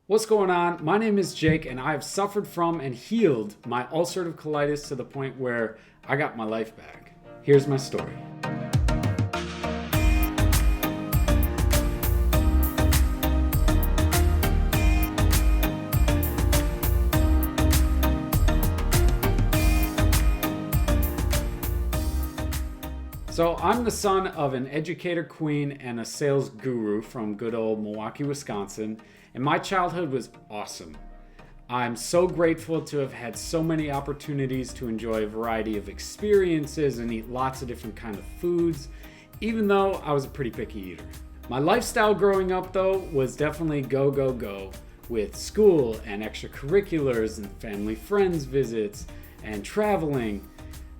What's going on? My name is Jake, and I have suffered from and healed my ulcerative colitis to the point where I got my life back. Here's my story. So, I'm the son of an educator queen and a sales guru from good old Milwaukee, Wisconsin, and my childhood was awesome. I'm so grateful to have had so many opportunities to enjoy a variety of experiences and eat lots of different kind of foods, even though I was a pretty picky eater. My lifestyle growing up, though, was definitely go, go, go, with school and extracurriculars and family friends visits and traveling.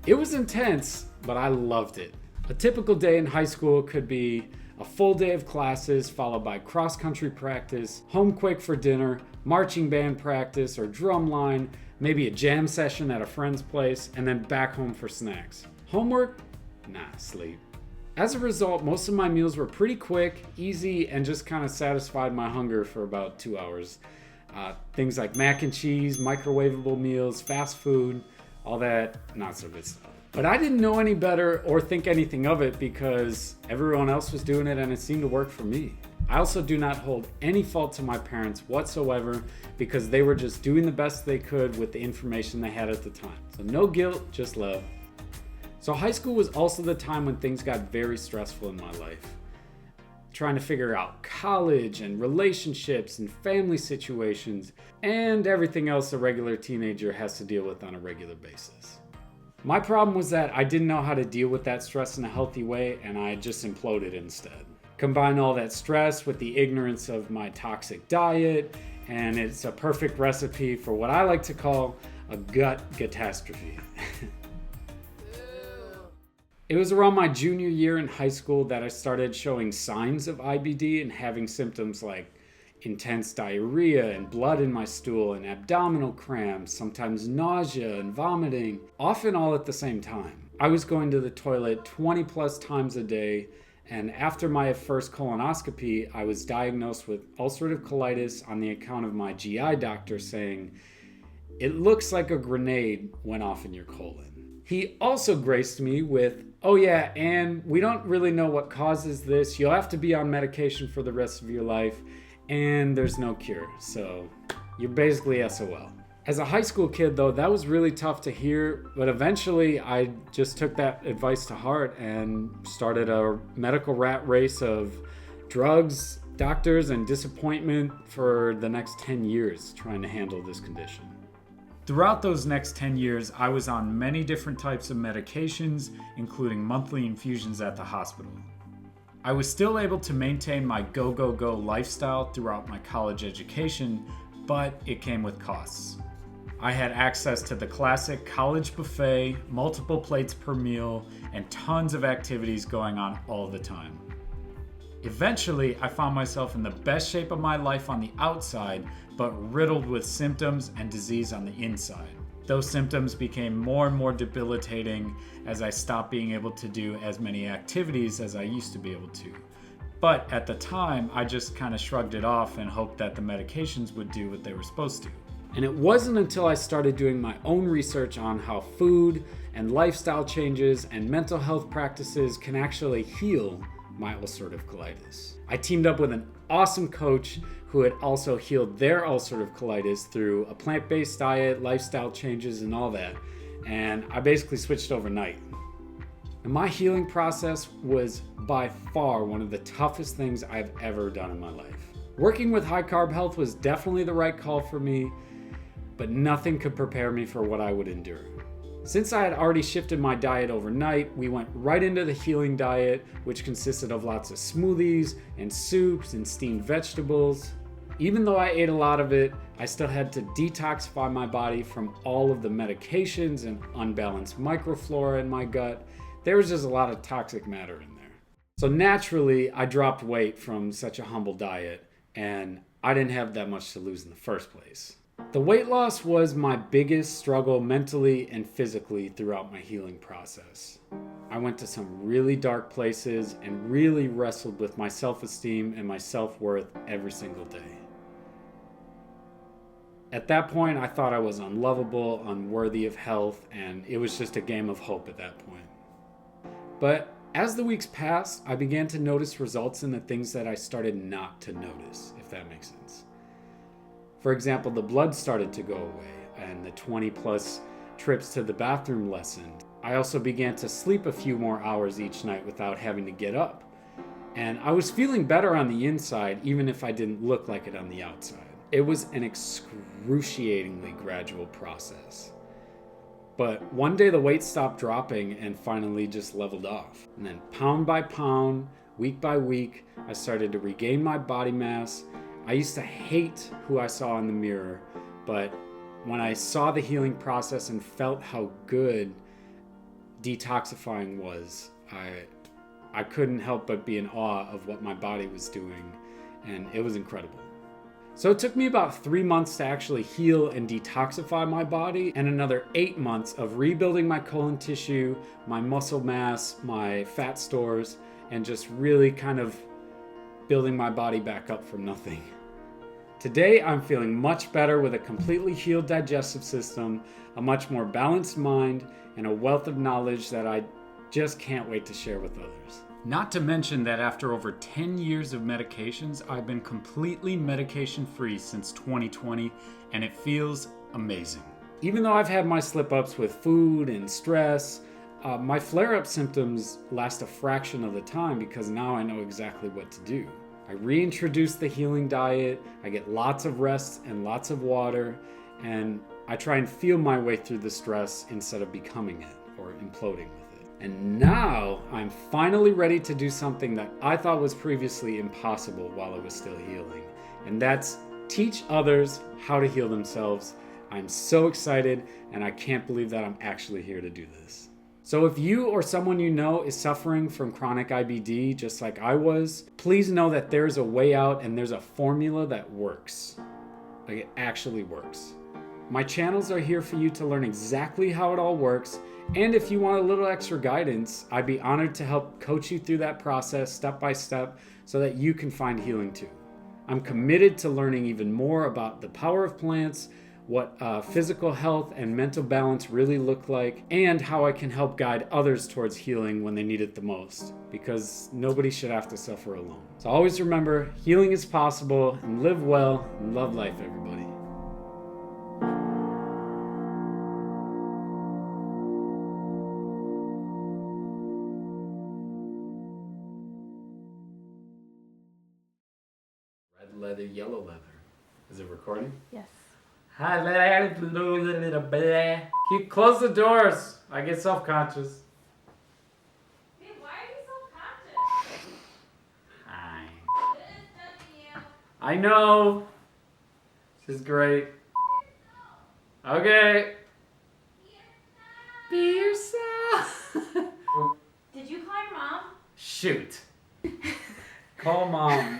It was intense, but I loved it. A typical day in high school could be a full day of classes followed by cross-country practice, home quick for dinner, marching band practice or drum line, maybe a jam session at a friend's place, and then back home for snacks. Homework? Nah, sleep. As a result, most of my meals were pretty quick, easy, and just kind of satisfied my hunger for about 2 hours. Things like mac and cheese, microwavable meals, fast food, all that not so good stuff. But I didn't know any better or think anything of it because everyone else was doing it and it seemed to work for me. I also do not hold any fault to my parents whatsoever because they were just doing the best they could with the information they had at the time. So no guilt, just love. So high school was also the time when things got very stressful in my life. Trying to figure out college and relationships and family situations and everything else a regular teenager has to deal with on a regular basis. My problem was that I didn't know how to deal with that stress in a healthy way, and I just imploded instead. Combine all that stress with the ignorance of my toxic diet, and it's a perfect recipe for what I like to call a gut catastrophe. It was around my junior year in high school that I started showing signs of IBD and having symptoms like intense diarrhea and blood in my stool and abdominal cramps, sometimes nausea and vomiting, often all at the same time. I was going to the toilet 20 plus times a day, and after my first colonoscopy, I was diagnosed with ulcerative colitis on the account of my GI doctor saying, "It looks like a grenade went off in your colon." He also graced me with, "Oh yeah, and we don't really know what causes this. You'll have to be on medication for the rest of your life, and there's no cure, so you're basically SOL." As a high school kid, though, that was really tough to hear, but eventually I just took that advice to heart and started a medical rat race of drugs, doctors, and disappointment for the next 10 years trying to handle this condition. Throughout those next 10 years, I was on many different types of medications, including monthly infusions at the hospital. I was still able to maintain my go, go, go lifestyle throughout my college education, but it came with costs. I had access to the classic college buffet, multiple plates per meal, and tons of activities going on all the time. Eventually, I found myself in the best shape of my life on the outside, but riddled with symptoms and disease on the inside. Those symptoms became more and more debilitating as I stopped being able to do as many activities as I used to be able to. But at the time, I just kind of shrugged it off and hoped that the medications would do what they were supposed to. And it wasn't until I started doing my own research on how food and lifestyle changes and mental health practices can actually heal my ulcerative colitis. I teamed up with an awesome coach who had also healed their ulcerative colitis through a plant-based diet, lifestyle changes, and all that. And I basically switched overnight. And my healing process was by far one of the toughest things I've ever done in my life. Working with high carb health was definitely the right call for me, but nothing could prepare me for what I would endure. Since I had already shifted my diet overnight, we went right into the healing diet, which consisted of lots of smoothies and soups and steamed vegetables. Even though I ate a lot of it, I still had to detoxify my body from all of the medications and unbalanced microflora in my gut. There was just a lot of toxic matter in there. So naturally, I dropped weight from such a humble diet, and I didn't have that much to lose in the first place. The weight loss was my biggest struggle mentally and physically throughout my healing process. I went to some really dark places and really wrestled with my self-esteem and my self-worth every single day. At that point, I thought I was unlovable, unworthy of health, and it was just a game of hope at that point. But as the weeks passed, I began to notice results in the things that I started not to notice, if that makes sense. For example, the blood started to go away, and the 20 plus trips to the bathroom lessened. I also began to sleep a few more hours each night without having to get up. And I was feeling better on the inside, even if I didn't look like it on the outside. It was an excruciatingly gradual process. But one day the weight stopped dropping and finally just leveled off. And then pound by pound, week by week, I started to regain my body mass. I used to hate who I saw in the mirror, but when I saw the healing process and felt how good detoxifying was, I couldn't help but be in awe of what my body was doing, and it was incredible. So it took me about 3 months to actually heal and detoxify my body, and another 8 months of rebuilding my colon tissue, my muscle mass, my fat stores, and just really kind of building my body back up from nothing. Today, I'm feeling much better with a completely healed digestive system, a much more balanced mind, and a wealth of knowledge that I just can't wait to share with others. Not to mention that after over 10 years of medications, I've been completely medication-free since 2020, and it feels amazing. Even though I've had my slip-ups with food and stress, my flare-up symptoms last a fraction of the time because now I know exactly what to do. I reintroduce the healing diet, I get lots of rest and lots of water, and I try and feel my way through the stress instead of becoming it or imploding with it. And now I'm finally ready to do something that I thought was previously impossible while I was still healing, and that's teach others how to heal themselves. I'm so excited, and I can't believe that I'm actually here to do this. So if you or someone you know is suffering from chronic IBD just like I was, please know that there's a way out and there's a formula that works. Like, it actually works. My channels are here for you to learn exactly how it all works, and if you want a little extra guidance, I'd be honored to help coach you through that process step by step so that you can find healing too. I'm committed to learning even more about the power of plants, what physical health and mental balance really look like, and how I can help guide others towards healing when they need it the most, because nobody should have to suffer alone. So always remember, healing is possible, and live well and love life, everybody. Red leather, yellow leather. Is it recording? Yes. Hi, keep close the doors. I get self-conscious. Hey, why are you self-conscious? Hi. This is judging you. I know. This is great. Okay. Be yourself. Did you call your mom? Shoot. Call mom.